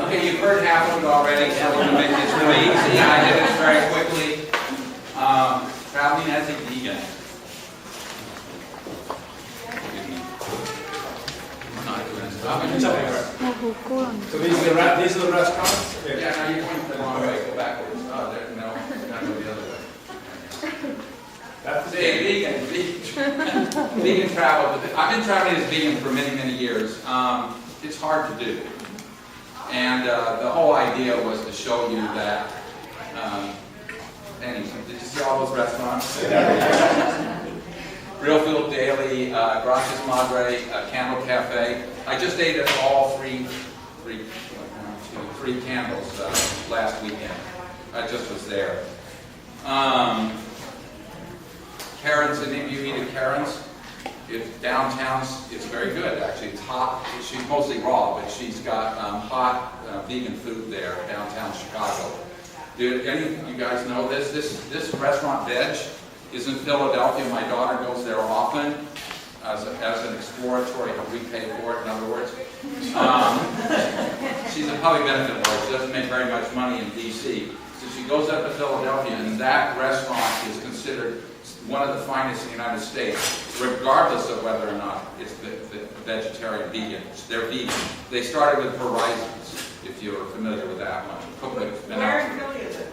Okay, you've heard half of it already, so we're going to make this really easy. I did this very quickly. Traveling as a vegan. So these are the restaurants? Yeah, now you're going the wrong way. Go backwards. Oh, there, no, you gotta go the other way. That's Vegan vegan travel. I've been traveling as vegan for many, many years. It's hard to do. And the whole idea was to show you that, anyway, did you see all those restaurants? Real Food Daily, Gracias Madre, Candle Cafe. I just ate at all three candles last weekend. I just was there. Karen's, any of you eat at Karen's? Downtown's, it's very good actually. It's hot. She's mostly raw, but she's got hot vegan food there, downtown Chicago. Do any of you guys know this? This restaurant, Veg, is in Philadelphia. My daughter goes there often as an exploratory, we pay for it, in other words. She's a public benefit lawyer. She doesn't make very much money in D.C. So she goes up to Philadelphia, and that restaurant is considered one of the finest in the United States, regardless of whether or not it's vegetarian, vegan. They're vegan. They started with Horizons, if you're familiar with that one. Where in Philly is it?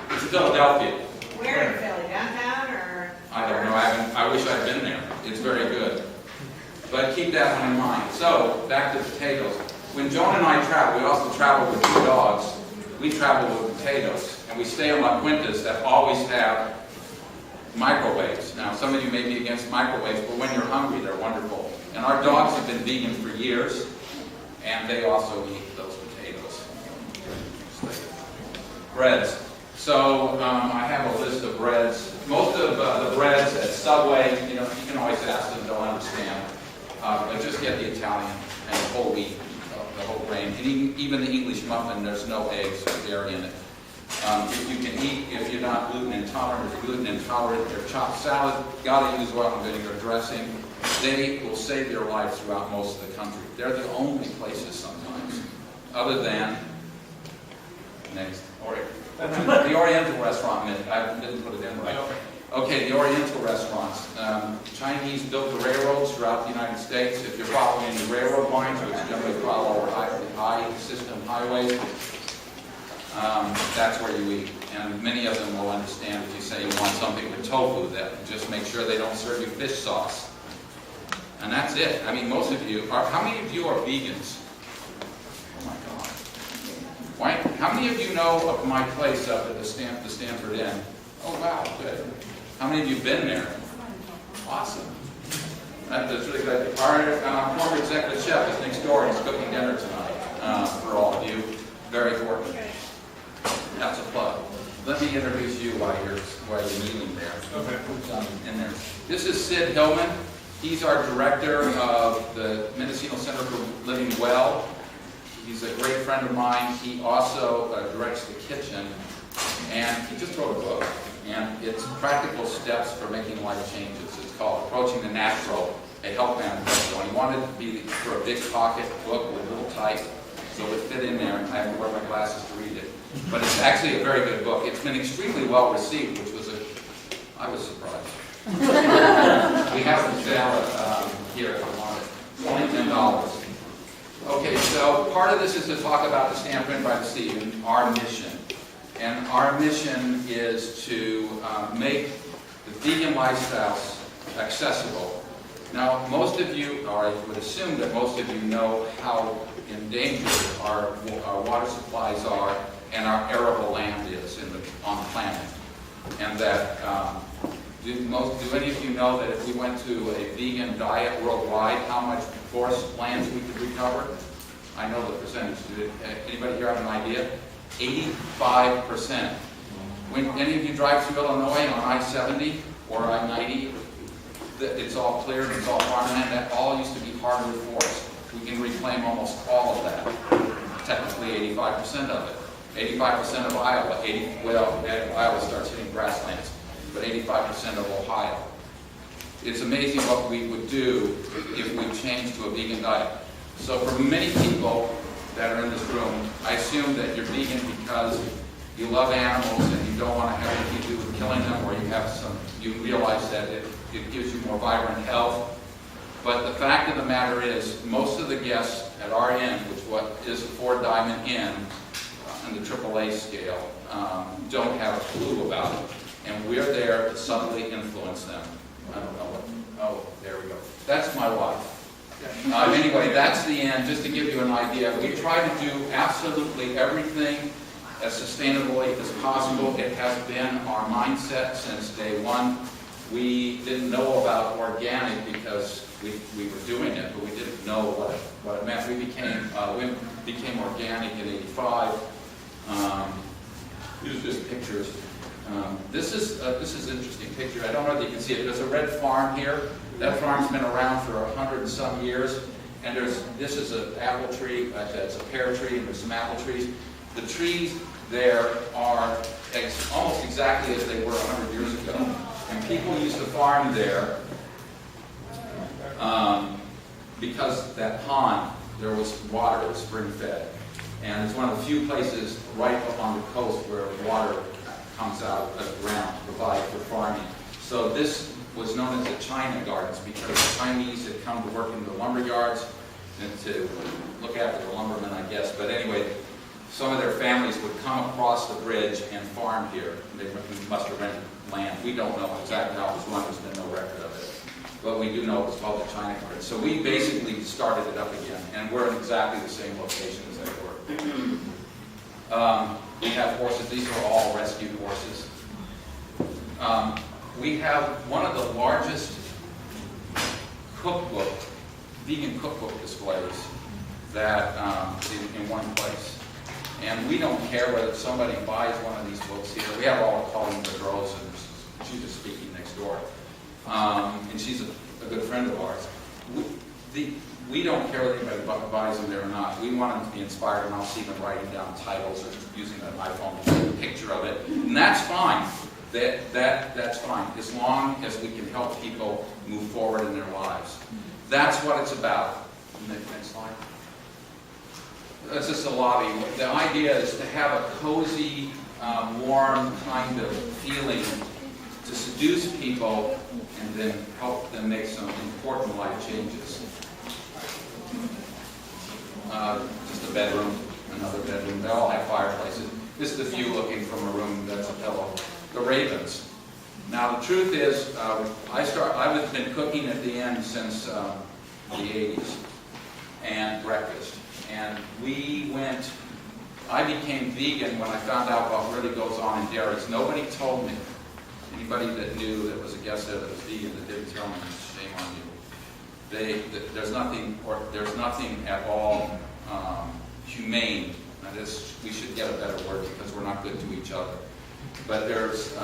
It's Philadelphia. Where in Philly? Downtown or? I don't know. I wish I'd been there. It's very good. But keep that one in mind. So, back to potatoes. When Joan and I travel, we also travel with 2 dogs. We travel with potatoes. And we stay on La Quintas that always have microwaves. Now, some of you may be against microwaves, but when you're hungry, they're wonderful. And our dogs have been vegan for years, and they also eat those potatoes. Breads. So I have a list of breads. Most of the breads at Subway, you can always ask them, don't understand. But just get the Italian and the whole wheat, the whole grain. And even the English muffin, there's no eggs or dairy in it. If you can eat, if you're not gluten intolerant, if you're gluten intolerant, their chopped salad, gotta use oil and vinegar dressing. They will save your life throughout most of the country. They're the only places sometimes, other than, next, the Oriental restaurant, I didn't put it in right. Okay, the Oriental restaurants. Chinese built the railroads throughout the United States. If you're following the railroad lines, which generally follow high system highways, that's where you eat. And many of them will understand if you say you want something with tofu, that just make sure they don't serve you fish sauce. And that's it. I mean, most of you are, how many of you are vegans? Oh my God. Why? How many of you know of my place up at the Stanford Inn? Oh wow, good. How many of you have been there? Awesome. That's really good. Our former executive chef is next door and he's cooking dinner tonight for all of you. Very important. That's a plug. Let me introduce you while you're kneeling there. Okay. In there. This is Sid Hillman. He's our director of the Mendocino Center for Living Well. He's a great friend of mine. He also directs the kitchen, and he just wrote a book. And it's practical steps for making life changes. It's called Approaching the Natural, a Health Manifesto. And he wanted it to be for a big pocket book with a little type, so it would fit in there, and I have to wear my glasses to read it. But it's actually a very good book. It's been extremely well received, which was I was surprised. We have it for sale here if you want it. It's only $10. Okay, so part of this is to talk about the Stanford Inn by the Sea and our mission. And our mission is to make the vegan lifestyles accessible. Now, most of you, or I would assume that most of you know how endangered our water supplies are and our arable land is on the planet. And that, do any of you know that if we went to a vegan diet worldwide, how much forest lands we could recover? I know the percentage. Anybody here have an idea? 85%. When any of you drive through Illinois on I-70 or I-90, it's all clear and it's all farmland. That all used to be hardwood forest. We can reclaim almost all of that. Technically 85% of it. 85% of Iowa. Iowa starts hitting grasslands, but 85% of Ohio. it's amazing what we would do if we changed to a vegan diet. So for many people that are in this room, I assume that you're vegan because you love animals and you don't want to have anything to do with killing them, or you realize that it gives you more vibrant health. But the fact of the matter is, most of the guests at our inn, what is a 4-diamond inn on the AAA scale, don't have a clue about it. And we're there to subtly influence them. I don't know what, oh, there we go. That's my wife. Anyway, that's the end. Just to give you an idea, we try to do absolutely everything as sustainably as possible. It has been our mindset since day one. We didn't know about organic because we were doing it, but we didn't know what it meant. We became organic in '85. These are just pictures. This is an interesting picture. I don't know if you can see it. There's a red farm here. That farm's been around for 100 and some years. And this is an apple tree. That's a pear tree, and there's some apple trees. The trees there are almost exactly as they were 100 years ago. And people used to farm there because that pond, there was water, it was spring-fed. And it's one of the few places right up on the coast where water comes out of the ground to provide for farming. So this was known as the China Gardens because the Chinese had come to work in the lumber yards and to look after the lumbermen, I guess. But anyway, some of their families would come across the bridge and farm here. They must have rented land. We don't know exactly how it was run. There's been no record of it. But we do know it was called the China Garden. So we basically started it up again, and we're in exactly the same location as they were. We have horses. These are all rescued horses. We have one of the largest vegan cookbook displays that in one place. And we don't care whether somebody buys one of these books here. We have all Colleen Bedros, and she's just speaking next door. And she's a good friend of ours. We don't care whether anybody buys them there or not. We want them to be inspired, and I'll see them writing down titles or using an iPhone to take a picture of it. And that's fine. That's fine, as long as we can help people move forward in their lives. That's what it's about. Next slide. That's just a lobby. The idea is to have a cozy, warm kind of feeling to seduce people and then help them make some important life changes. Just a bedroom, another bedroom. They all have fireplaces. This is the view looking from a room that's a pillow. The ravens. Now the truth is, I've been cooking at the inn since the 80s, and breakfast. And I became vegan when I found out what really goes on in dairies. Nobody told me. Anybody that knew that was a guest there that was vegan that didn't tell me, shame on you. There's nothing at all humane. We should get a better word because we're not good to each other. But there's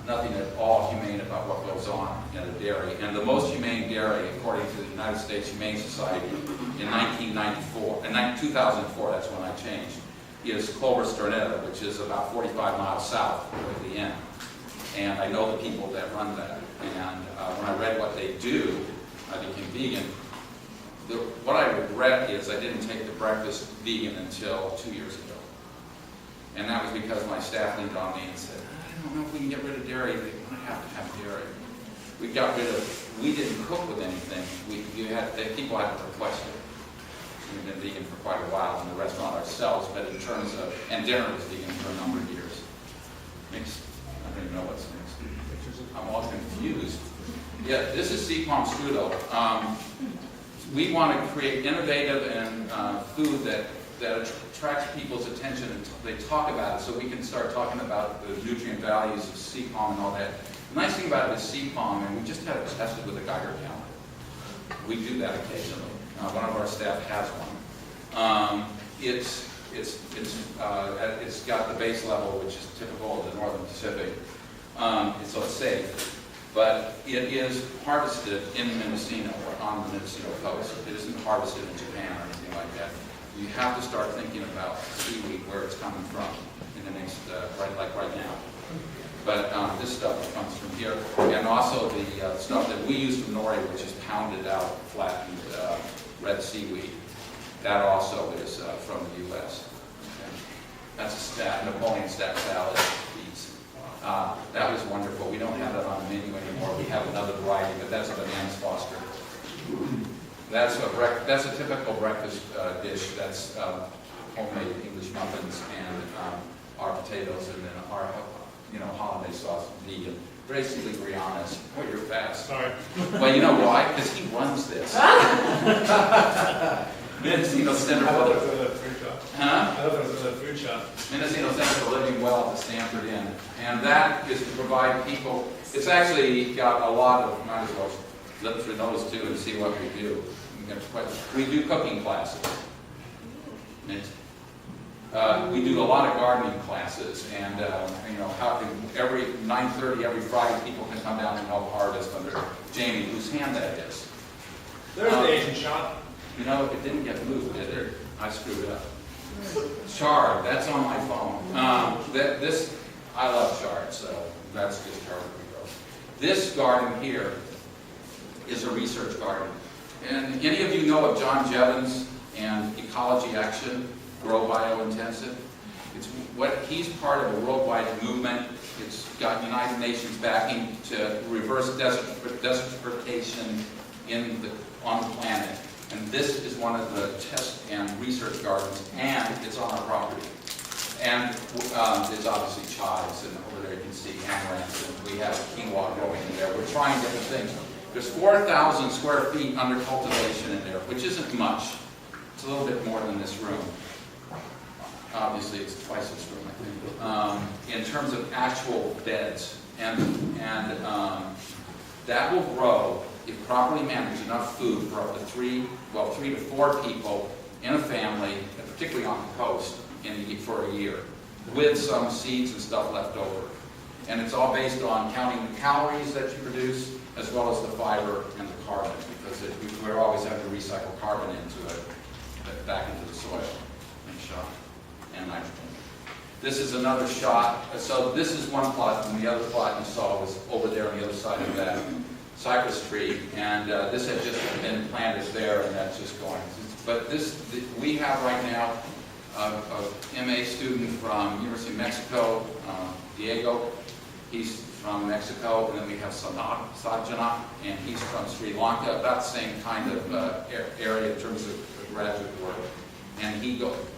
nothing at all humane about what goes on in a dairy. And the most humane dairy, according to the United States Humane Society, in 2004, that's when I changed, is Clover Sternetta, which is about 45 miles south of the inn. And I know the people that run that. And when I read what they do, I became vegan. What I regret is I didn't take the breakfast vegan until 2 years ago. And that was because my staff leaned on me and said, I don't know if we can get rid of dairy. We're going to have dairy. We didn't cook with anything. People had to request it. We've been vegan for quite a while in the restaurant ourselves, but in terms of, and dinner was vegan for a number of years. Next, I don't even know what's next. I'm all confused. Yeah, this is sea palm strudel. We want to create innovative and food that attracts people's attention and they talk about it, so we can start talking about the nutrient values of sea palm and all that. The nice thing about it is sea palm, and we just had it tested with a Geiger counter. We do that occasionally. One of our staff has one. It's got the base level, which is typical of the Northern Pacific, so it's safe. But it is harvested in Mendocino or on the Mendocino coast. It isn't harvested in Japan or anything like that. You have to start thinking about seaweed, where it's coming from, in the next, right now. But this stuff comes from here. And also the stuff that we use from Norway, which is pounded out, flattened red seaweed. That also is from the U.S. Okay. That's a Napoleon stack salad piece. That was wonderful. We don't have that on the menu anymore. We have another variety, but that's a bananas foster. That's a typical breakfast dish. That's homemade English muffins and our potatoes, and then our holiday sauce, vegan. Basically, Brianna's. Oh, you're fast. Sorry. Well, you know why? Because he runs this. Mendocino Center I thought for it was a food shop. Huh? I thought it was a food shop. Mendocino Center for Living Well at the Stanford Inn. And that is to provide people, it's actually got a lot of, might as well look through those too and see what we do. We do cooking classes. We do a lot of gardening classes, and how can every 9:30 every Friday people can come down and help harvest under Jamie, whose hand that is. There's the Asian shop. You know, it didn't get moved, did it? I screwed up. Chard, that's on my phone. I love chard, so that's just chard we grow. This garden here is a research garden. And any of you know of John Jevons and Ecology Action, Grow Biointensive? He's part of a worldwide movement. It's got United Nations backing to reverse desertification on the planet. And this is one of the test and research gardens, and it's on our property. And there's obviously chives, and over there you can see amaranth, and we have quinoa growing in there. We're trying different things. There's 4,000 square feet under cultivation in there, which isn't much. It's a little bit more than this room. Obviously, it's twice this room, I think. In terms of actual beds, and that will grow if properly managed enough food for up to 3 to 4 people in a family, and particularly on the coast, for a year, with some seeds and stuff left over. And it's all based on counting the calories that you produce, as well as the fiber and the carbon, because we're always having to recycle carbon into it, back into the soil and shot, and nitrogen. This is another shot. So this is one plot, and the other plot you saw was over there on the other side of that cypress tree, and this had just been planted there, and that's just going. But we have right now a MA student from University of Mexico, Diego. He's from Mexico, and then we have Sajjana, and he's from Sri Lanka, about the same kind of area in terms of graduate work. And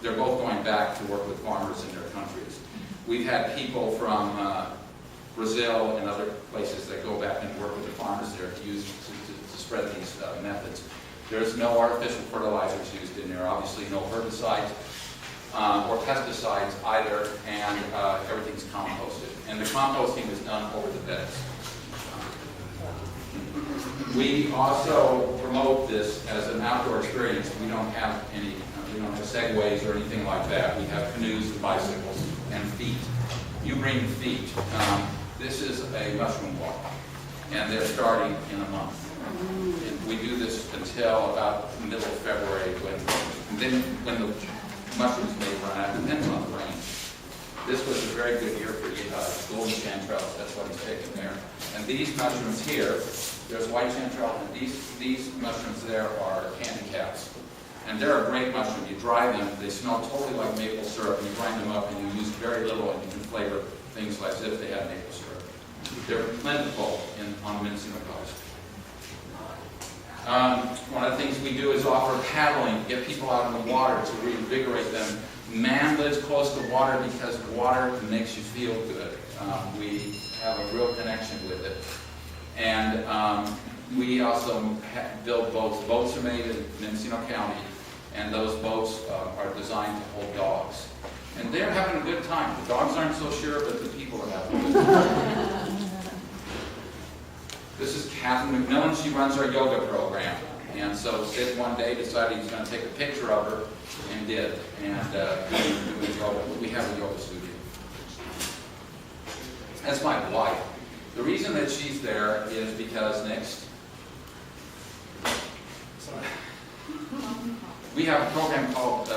they're both going back to work with farmers in their countries. We've had people from Brazil and other places that go back and work with the farmers there to spread these methods. There's no artificial fertilizers used in there, obviously no herbicides or pesticides either, and everything's composted. And the composting is done over the beds. We also promote this as an outdoor experience. We don't have segways or anything like that. We have canoes and bicycles and feet. You bring feet. This is a mushroom walk, and they're starting in a month. And we do this until about the middle of February, when the mushrooms may run out. It depends on the rain. This was a very good year for golden chanterelles. That's what he's taken there. And these mushrooms here, there's white chanterelle, and these mushrooms there are candy caps. And they're a great mushroom. You dry them, they smell totally like maple syrup, and you grind them up, and you use very little, and you can flavor things like as if they had maple syrup. They're plentiful on the Mendocino coast. One of the things we do is offer paddling, get people out in the water to reinvigorate them. Man lives close to water because water makes you feel good. We have a real connection with it. And we also build boats. Boats are made in Mendocino County, and those boats are designed to hold dogs. And they're having a good time. The dogs aren't so sure, but the people are having a good time. This is Catherine McMillan. She runs our yoga program. And so Sid one day decided he's going to take a picture of her, and did. And doing yoga. We have a yoga studio. That's my wife. The reason that she's there is because we have a program called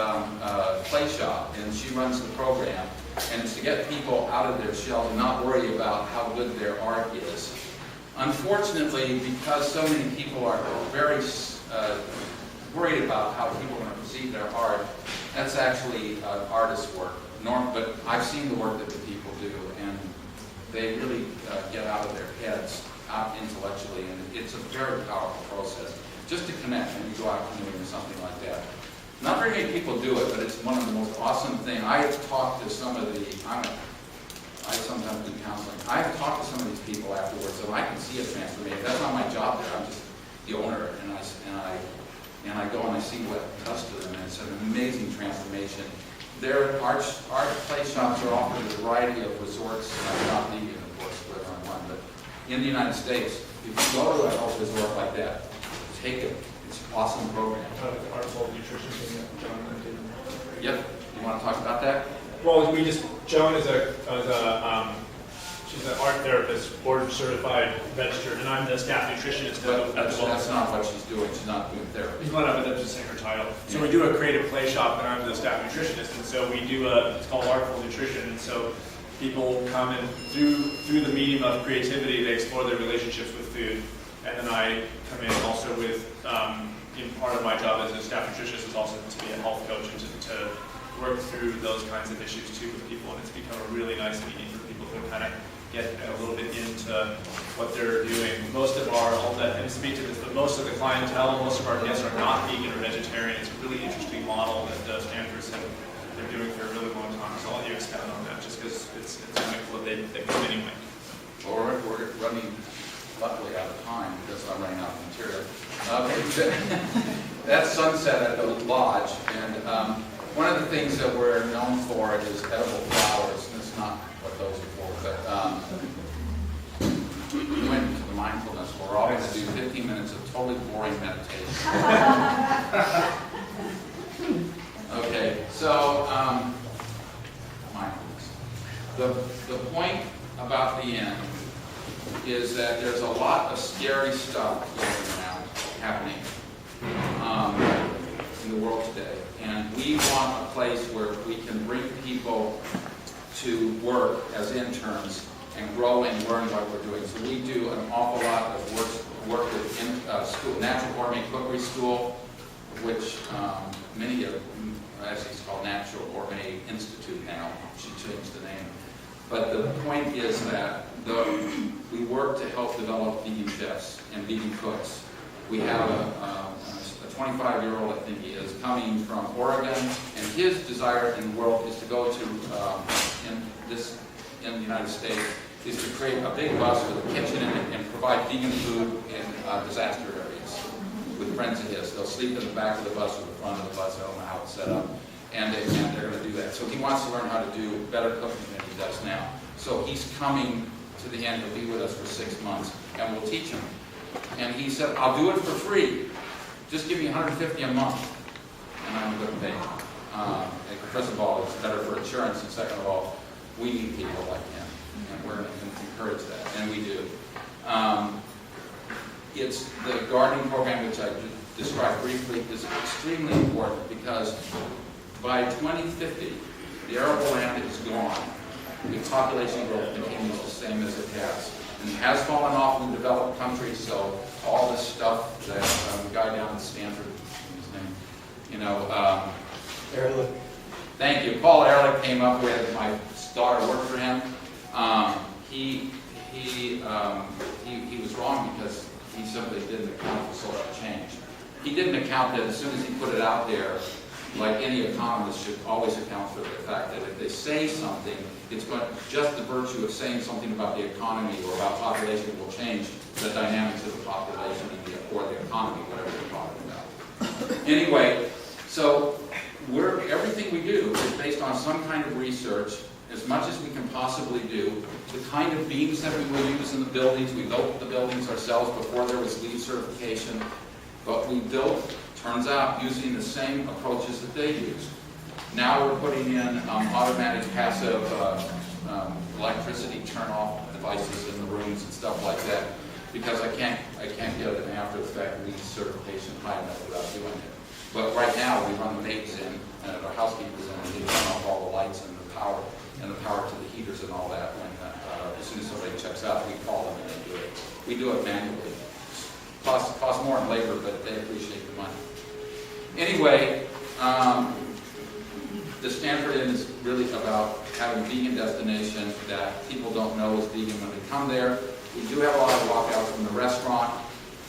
Play Shop, and she runs the program. and it's to get people out of their shells and not worry about how good their art is. Unfortunately, because so many people are very worried about how people are going to perceive their art, that's actually artist's work. But I've seen the work that the people do, and they really get out of their heads, out intellectually, and it's a very powerful process. Just to connect when you go out canoeing or something like that. Not very many people do it, but it's one of the most awesome things. I have talked to some of the, I sometimes do counseling. I have talked to some of these people afterwards, so I can see a transformation. That's not my job there. I'm just the owner, and I go and I see what it does to them, and it's an amazing transformation. Their art play shops are offered a variety of resorts, not vegan, of course, whether I'm one, but in the United States, if you go to a health resort like that, take it. It's an awesome program. Artful nutrition thing that Joan and I did. Yep. You want to talk about that? Well, Joan is she's an art therapist, board certified registered, and I'm the staff nutritionist at the That's not what she's doing. She's not doing therapy. Well, no, but that's just saying her title. So we do a creative play shop, and I'm the staff nutritionist, and so we do it's called Artful Nutrition, and so people come and through the medium of creativity, they explore their relationships with food, and then I come in also with, in part of my job as a staff nutritionist is also to be a health coach and to work through those kinds of issues too with people, and it's become a really nice meeting for people to kind of get a little bit into what they're doing. Most of our, I'll let him speak to this, but most of the clientele, most of our guests are not vegan or vegetarian. It's a really interesting model that Stanford said they're doing for a really long time. So I'll let you expand on that, just because it's what they come anyway. Well, we're running, luckily, out of time because I'm running out of material. That's Sunset at the Lodge, and one of the things that we're known for is edible flowers. That's not what those are for, but we went into the mindfulness. We're all going to do 15 minutes of totally boring meditation. Okay, so mindfulness. The point about the end is that there's a lot of scary stuff going around happening in the world today. And we want a place where we can bring people to work as interns and grow and learn what we're doing. So we do an awful lot of work with school, Natural Gourmet Cookery School, which many of, actually it's called Natural Gourmet Institute now. She changed the name. But the point is that we work to help develop vegan chefs and vegan cooks. We have a 25-year-old, I think he is, coming from Oregon, and his desire in the world is to go to, in the United States, is to create a big bus with a kitchen in it and provide vegan food in disaster areas with friends of his. They'll sleep in the back of the bus or the front of the bus. I don't know how it's set up. And they're going to do that. So he wants to learn how to do better cooking than he does now. So he's coming to the end. He'll be with us for 6 months, and we'll teach him. And he said, I'll do it for free. Just give me $150 a month, and I'm going to pay. First of all, it's better for insurance, and second of all, we need people like him, and we're going to encourage that, and we do. It's the gardening program, which I described briefly, is extremely important because by 2050, the arable land is gone. The population growth continues the same as it has. And it has fallen off in the developed countries, so all this stuff that the guy down at Stanford, his name, Ehrlich. Thank you. Paul Ehrlich came up with, my daughter worked for him. He was wrong because he simply didn't account for social change. He didn't account that as soon as he put it out there, like any economist should always account for the fact that if they say something, it's going just the virtue of saying something about the economy or about population will change the dynamics of the population or the economy, whatever you're talking about. Anyway, so everything we do is based on some kind of research, as much as we can possibly do. The kind of beams that we will use in the buildings, we built the buildings ourselves before there was LEED certification, but we built, turns out, using the same approaches that they used. Now we're putting in automatic passive electricity turn-off devices in the rooms and stuff like that, because I can't get an after-effect LEED certification high enough without doing it. But right now we run the maids in and our housekeepers in and they turn off all the lights and the power and the power to the heaters and all that. When as soon as somebody checks out, we call them and they do it. We do it manually. Costs more in labor, but they appreciate the money. Anyway, the Stanford Inn is really about having a vegan destination that people don't know is vegan when they come there. We do have a lot of walkouts from the restaurant,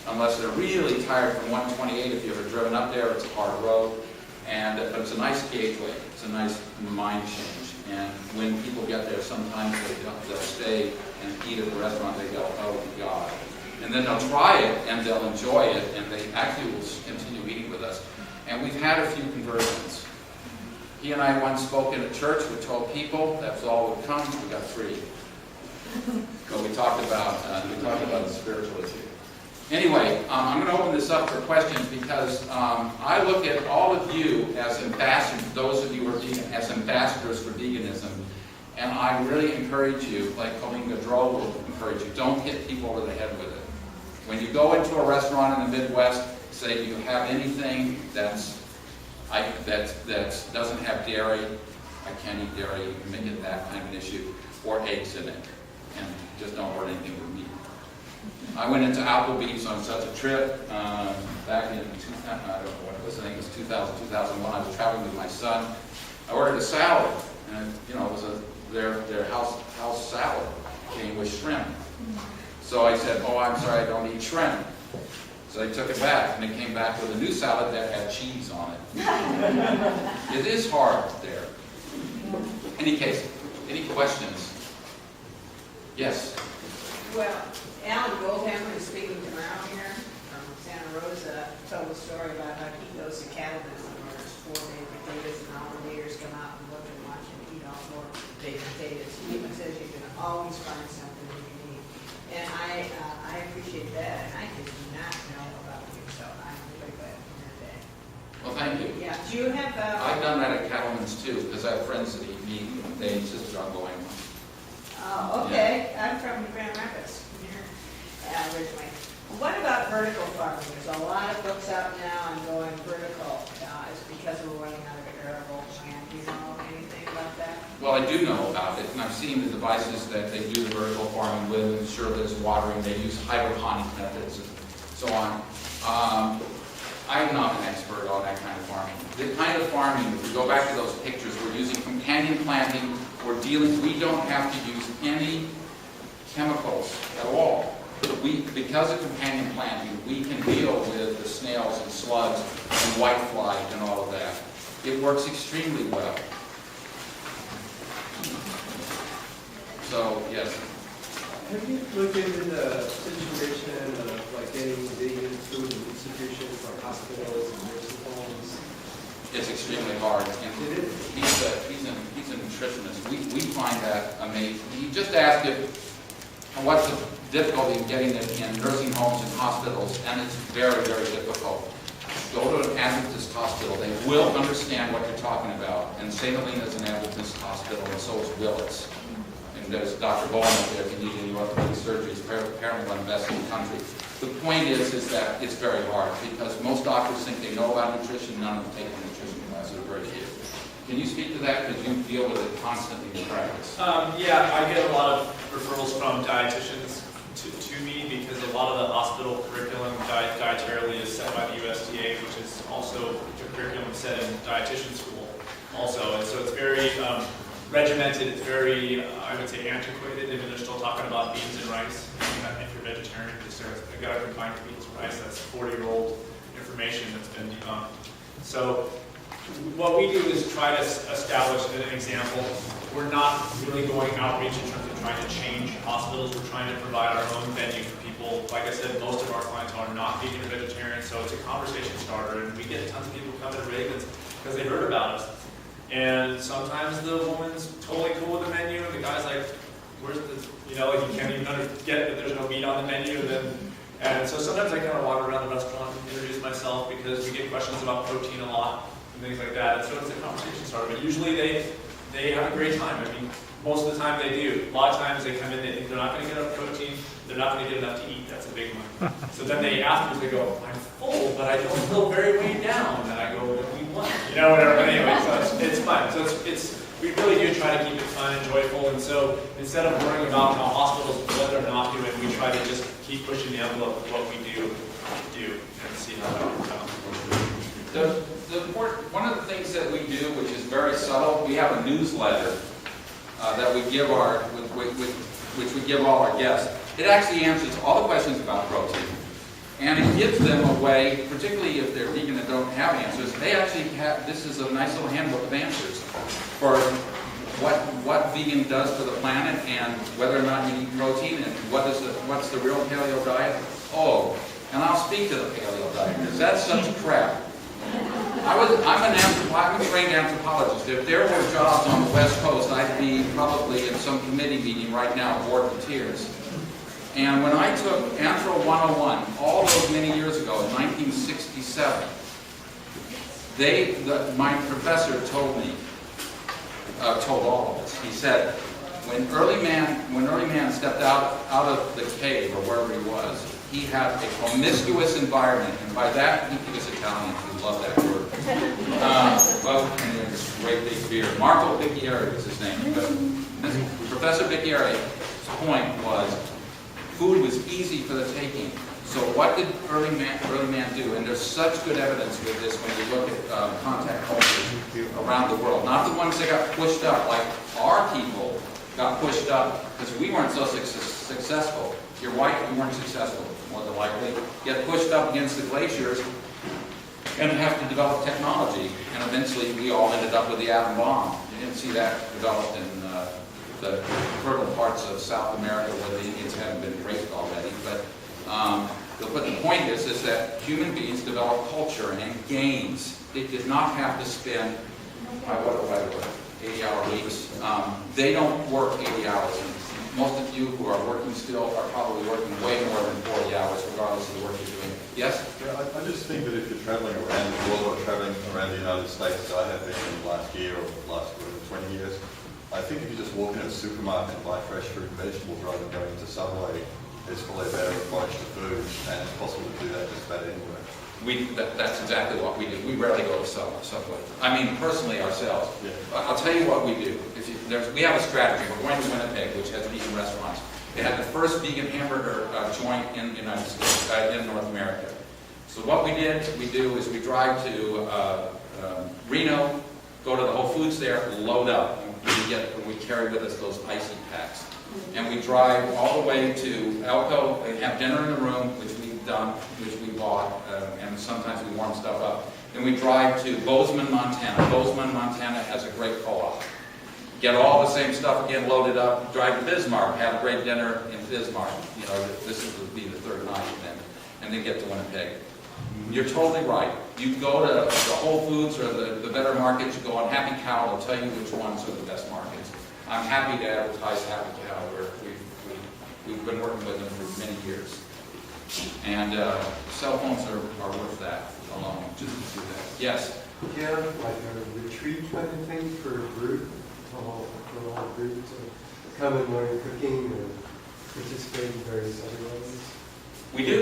unless they're really tired from 128. If you've ever driven up there, it's a hard road. But it's a nice gateway. It's a nice mind change. And when people get there, sometimes they'll stay and eat at the restaurant. They go, oh my God. And then they'll try it and they'll enjoy it, and they actually will continue eating with us. And we've had a few conversions. He and I once spoke in a church with 12 people. That's all would come. We got 3. But we talked about the spiritual issue. Anyway, I'm going to open this up for questions because I look at all of you as ambassadors, those of you who are vegan, as ambassadors for veganism. And I really encourage you, like Colleen Gaudreau will encourage you, don't hit people over the head with it. When you go into a restaurant in the Midwest, say, do you have anything that doesn't have dairy? I can't eat dairy. You can make it that kind of an issue. Or eggs in it. And just don't order anything with meat. I went into Applebee's on such a trip back in 2000, I don't know what it was, I think it was 2000, 2001. I was traveling with my son. I ordered a salad, and it was their house salad came with shrimp. So I said, oh, I'm sorry, I don't eat shrimp. So they took it back, and they came back with a new salad that had cheese on it. It is hard there. Any case, any questions? Yes? Well, Alan Goldhammer is speaking tomorrow here from Santa Rosa. Told a story about how he goes to cattlemen's and orders 4 baked potatoes, and all the neighbors come out and look and watch him eat all 4 baked potatoes. He even says you can always find something you can eat. And I appreciate that, and I did not know about you, so I'm really glad to hear that. Well, thank you. Yeah, do you have... I've done that at cattlemen's too, because I have friends that eat meat, and they insist on going. Oh, okay. Yeah. I'm from Grand Rapids, originally. What about vertical farming? There's a lot of books out now on going vertical. It's because we're running out of arable land. Do you know anything about that? Well, I do know about it, and I've seen the devices that they do the vertical farming with, and sure there's watering. They use hydroponic methods and so on. I am not an expert on that kind of farming. The kind of farming, if we go back to those pictures, we're using companion planting. We don't have to use any chemicals at all. Because of companion planting, we can deal with the snails and slugs and whitefly and all of that. It works extremely well. So, yes. Have you looked into the situation of like getting vegan food in institutions like hospitals and nursing homes? It's extremely hard. And he's a nutritionist. We find that amazing. He just asked what's the difficulty in getting it in nursing homes and hospitals, and it's very, very difficult. Go to an Adventist hospital. They will understand what you're talking about. And St. Helena is an Adventist hospital, and so is Willits. And there's Dr. Bowman up there if you need any orthopedic surgeries. Apparently one of the best in the country. The point is that it's very hard because most doctors think they know about nutrition. None of them take a nutrition class or very few. Can you speak to that because you deal with it constantly in practice? Yeah, I get a lot of referrals from dietitians to me because a lot of the hospital curriculum dietarily is set by the USDA, which is also the curriculum set in dietitian school also. And so it's very regimented, it's very, I would say, antiquated. I mean, they're still talking about beans and rice. If you're vegetarian, you got to combine beans and rice. That's 40-year-old information that's been debunked. So what we do is try to establish an example. We're not really going outreach in terms of trying to change hospitals. We're trying to provide our own venue for people. Like I said, most of our clients are not vegan or vegetarian, so it's a conversation starter. And we get tons of people coming to Ravens because they heard about us. And sometimes the woman's totally cool with the menu, and the guy's like, where's the, like he can't even get that there's no meat on the menu. And so sometimes I kind of walk around the restaurant and introduce myself because we get questions about protein a lot and things like that. And so it's a conversation starter. But usually they have a great time. I mean, most of the time they do. A lot of times they come in, they think they're not going to get enough protein, they're not going to get enough to eat. That's a big one. So then afterwards they go, I'm full, but I don't feel very weighed down. And I go, then we won. Whatever. But anyway, so it's fun. So we really do try to keep it fun and joyful. And so instead of worrying about how hospitals, what they're not doing, we try to just keep pushing the envelope of what we do and see how that works out. One of the things that we do, which is very subtle, we have a newsletter that we give which we give all our guests. It actually answers all the questions about protein. And it gives them a way, particularly if they're vegan and don't have answers, they actually have, this is a nice little handbook of answers for what vegan does for the planet and whether or not you eat protein and what's the real paleo diet. Oh, and I'll speak to the paleo diet because that's such crap. I'm a trained anthropologist. If there were jobs on the West Coast, I'd be probably in some committee meeting right now, bored to tears. And when I took Anthro 101, all those many years ago, in 1967, my professor told all of us, he said, when early man stepped out of the cave or wherever he was, he had a promiscuous environment, and by that, he was Italian, we love that word. And this great big beard. Marco Bicchieri was his name. But Professor Bicchieri's point was, food was easy for the taking. So what did early man do? And there's such good evidence with this when you look at contact cultures around the world. Not the ones that got pushed up, like our people got pushed up because we weren't so successful. You're white, you weren't successful, more than likely. Get pushed up against the glaciers and have to develop technology. And eventually we all ended up with the atom bomb. You didn't see that developed in the fertile parts of South America where the Indians hadn't been raped already. But the point is that human beings develop culture and gains. They did not have to spend, 80-hour weeks. They don't work 80 hours. Most of you who are working still are probably working way more than 40 hours, regardless of the work you're doing. Yes? Yeah, I just think that if you're traveling around the world or traveling around the United States, as I have been in the last year or last 20 years, I think if you just walk in a supermarket and buy fresh fruit and vegetables rather than going to Subway, it's probably a better approach to food, and it's possible to do that just about anywhere. That's exactly what we do. We rarely go to Subway. I mean, personally ourselves. Yeah. I'll tell you what we do. We have a strategy. We're going to Winnipeg, which has vegan restaurants. They had the first vegan hamburger joint in the United States, in North America. So what we do is we drive to Reno, go to the Whole Foods there, load up. We carry with us those icy packs. And we drive all the way to Elko and have dinner in the room, which we've done, which we bought, and sometimes we warm stuff up. Then we drive to Bozeman, Montana. Bozeman, Montana has a great co-op. Get all the same stuff again loaded up, drive to Bismarck, have a great dinner in Bismarck. You know, this would be the third night then, and then get to Winnipeg. You're totally right. You go to the Whole Foods or the better markets, you go on Happy Cow, they'll tell you which ones are the best markets. I'm happy to advertise Happy Cow. We've been working with them for many years. And cell phones are worth that alone, just to do that. Yes? Do you have like a retreat kind of thing for a group, for a whole group to come and learn cooking and participate in various other ways? We do.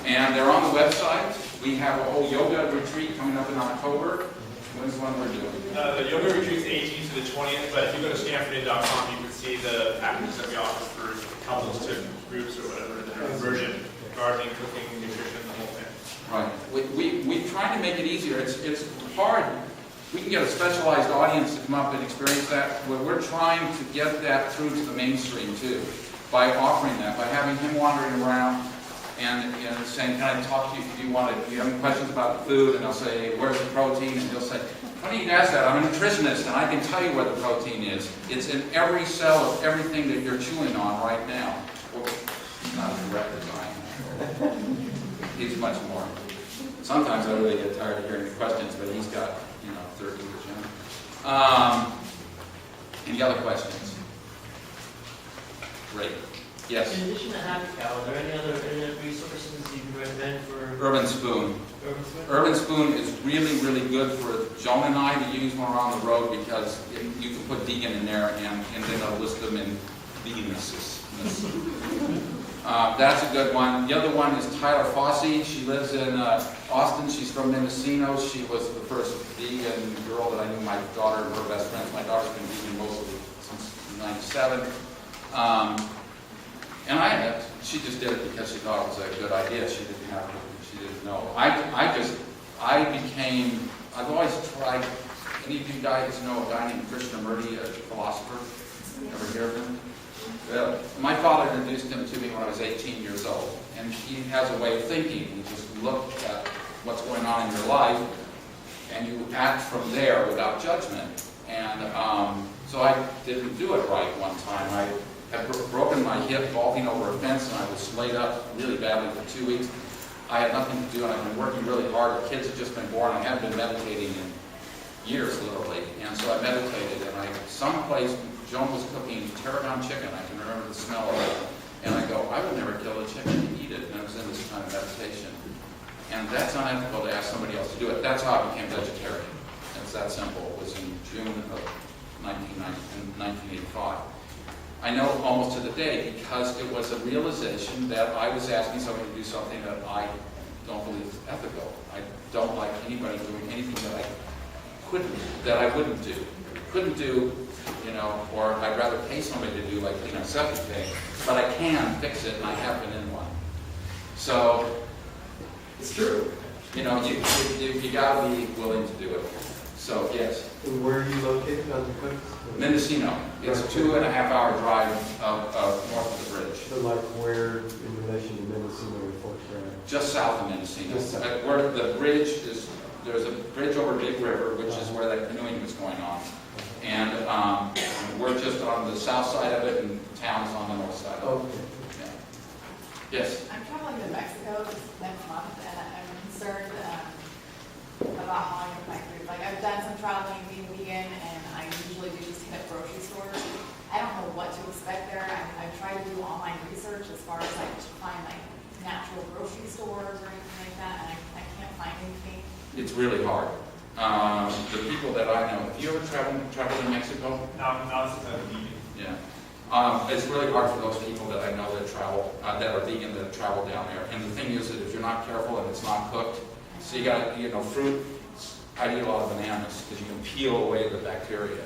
And they're on the website. We have a whole yoga retreat coming up in October. When's the one we're doing? The yoga retreat's 18th to the 20th, but if you go to stanford.com, you can see the packages that we offer for couples to groups or whatever, the version, gardening, cooking, nutrition, the whole thing. Right. We try to make it easier. It's hard. We can get a specialized audience to come up and experience that. We're trying to get that through to the mainstream too, by offering that, by having him wandering around and saying, can I talk to you if you want to, do you have any questions about the food? And I'll say, where's the protein? And he'll say, funny you ask that, I'm a nutritionist and I can tell you what the protein is. It's in every cell of everything that you're chewing on right now. Well, he's not a direct design. He's much more. Sometimes I really get tired of hearing the questions, but he's got, 30 years young. Any other questions? Great. Yes? In addition to Happy Cow, are there any other internet resources you can recommend for Urban Spoon. Urban Spoon? Urban Spoon is really, really good for Joan and I to use when we're on the road because you can put vegan in there and then it'll list them in vegannesses. That's a good one. The other one is Tyler Fossey. She lives in Austin. She's from Mendocino. She was the first vegan girl that I knew. My daughter and her best friends. My daughter's been vegan mostly since '97. And she just did it because she thought it was a good idea. She didn't know. I've always tried. Any of you guys know a guy named Krishnamurti, a philosopher? Ever hear of him? Well, my father introduced him to me when I was 18 years old, and he has a way of thinking. You just look at what's going on in your life, and you act from there without judgment. And so I didn't do it right one time. I had broken my hip vaulting over a fence, and I was laid up really badly for 2 weeks. I had nothing to do, and I've been working really hard. The kids had just been born. I hadn't been meditating in years, literally. And so I meditated, and someplace Joan was cooking tarragon chicken. I can remember the smell of it. And I go, I would never kill a chicken and eat it. And I was in this kind of meditation. And that's unethical to ask somebody else to do it. That's how I became vegetarian. It's that simple. It was in June of 1985. I know almost to the day because it was a realization that I was asking somebody to do something that I don't believe is ethical. I don't like anybody doing anything that I wouldn't do. Couldn't do, or I'd rather pay somebody to do, like clean a septic tank, but I can fix it, and I have been in one. So it's true. You got to be willing to do it. So yes. And where are you located on the coast? Mendocino. It's a 2.5-hour drive north of the bridge. So like where in relation to Mendocino and Fort Bragg? Just south of Mendocino. Just south. Where the bridge is, there's a bridge over Big River, which is where that canoeing was going on. And we're just on the south side of it, and town is on the north side of it. Okay. Yeah. Yes? I'm traveling to Mexico this next month, and I'm concerned about how I can find food. Like, I've done some traveling being vegan, and I usually do just hit up grocery stores. I don't know what to expect there. I've tried to do online research as far as like to find like natural grocery stores or anything like that, and I can't find anything. It's really hard. The people that I know, have you ever traveled to Mexico? Not since I'm vegan. Yeah. It's really hard for those people that I know that travel, that are vegan, that travel down there. And the thing is that if you're not careful and it's not cooked, so you got, fruit, I eat a lot of bananas because you can peel away the bacteria.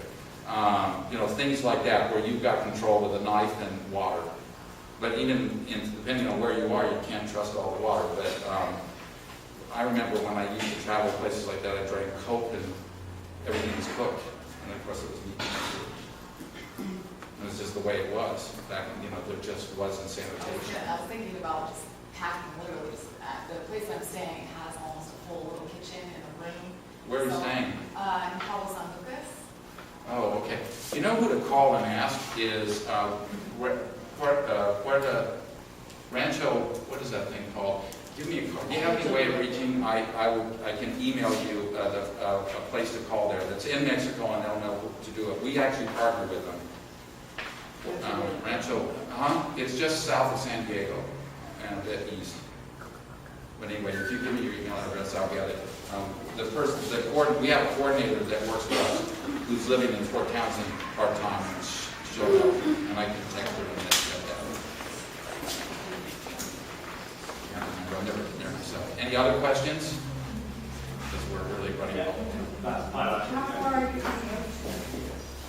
Things like that where you've got control with a knife and water. But even depending on where you are, you can't trust all the water. But I remember when I used to travel places like that, I drank Coke and everything was cooked. And of course it was meat. It was just the way it was. Back when, there just wasn't sanitation. I was thinking about just packing literally just at the place I'm staying has almost a full little kitchen and a room. Where are you staying? In Cabo San Lucas. Oh, okay. You know who to call and ask is where the Rancho, what is that thing called? Give me a call. Do you have any way of reaching? I can email you a place to call there that's in Mexico, and they'll know who to do it. We actually partner with them. Rancho, it's just south of San Diego and a bit east. But anyway, if you give me your email address, I'll get it. We have a coordinator that works with us who's living in Fort Townsend part-time and showed up, and I can text her and get that. I've never been there myself. Any other questions? Because we're really running low.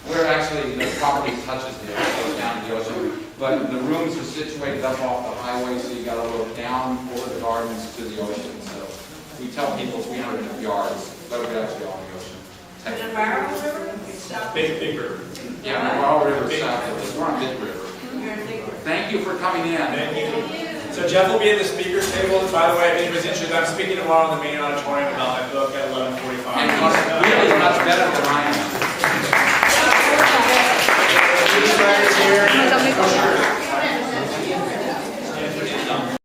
We're actually, the property touches the ocean, goes down to the ocean, but the rooms are situated up off the highway, so you got to look down over the gardens to the ocean. So we tell people 300 yards, but we're actually on the ocean. And the Navarro River? Big river. Yeah, Navarro River south of us. We're on Big River. You're in Big River. Thank you for coming in. Thank you. So Jeff will be at the speakers table. By the way, if anybody's interested, I'm speaking tomorrow in the main auditorium about my book at 11:45. And he's really much better than